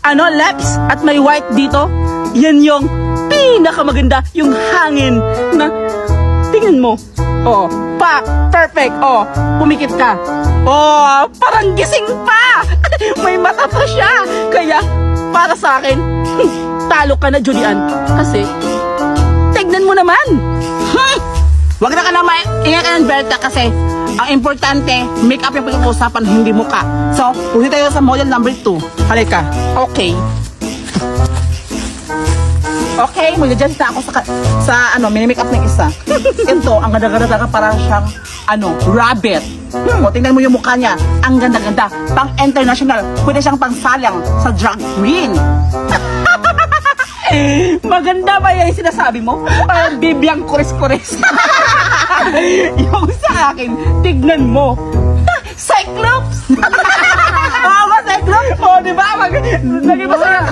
lips at may white dito. Yan yung pinakamaganda, yung hangin na tingnan mo. Oh, perfect. Oh, pumikit ka. Oh, parang gising pa. May mata pa siya. Kaya, para sa akin, talo ka na, Julian. Kasi, tignan mo naman. Wag na ka na ingay ka ng Berta kasi ang importante, make up yung pag-uusapan, hindi mukha. So, pusi tayo sa model number 2. Halika. Okay. Okay, mag-adjust na ako sa mini-make up ng isa. Ito, ang ganda-ganda parang siyang, rabbit. O, tingnan mo yung mukha niya. Ang ganda-ganda. Pang-international. Pwede siyang pang-salang sa drag queen. Maganda ba yung sinasabi mo? Parang bibiyang kuris-kuris. Yung sa akin, tignan mo. Cyclops! Oo ba, Cyclops? Oo, di ba? Naging masaya.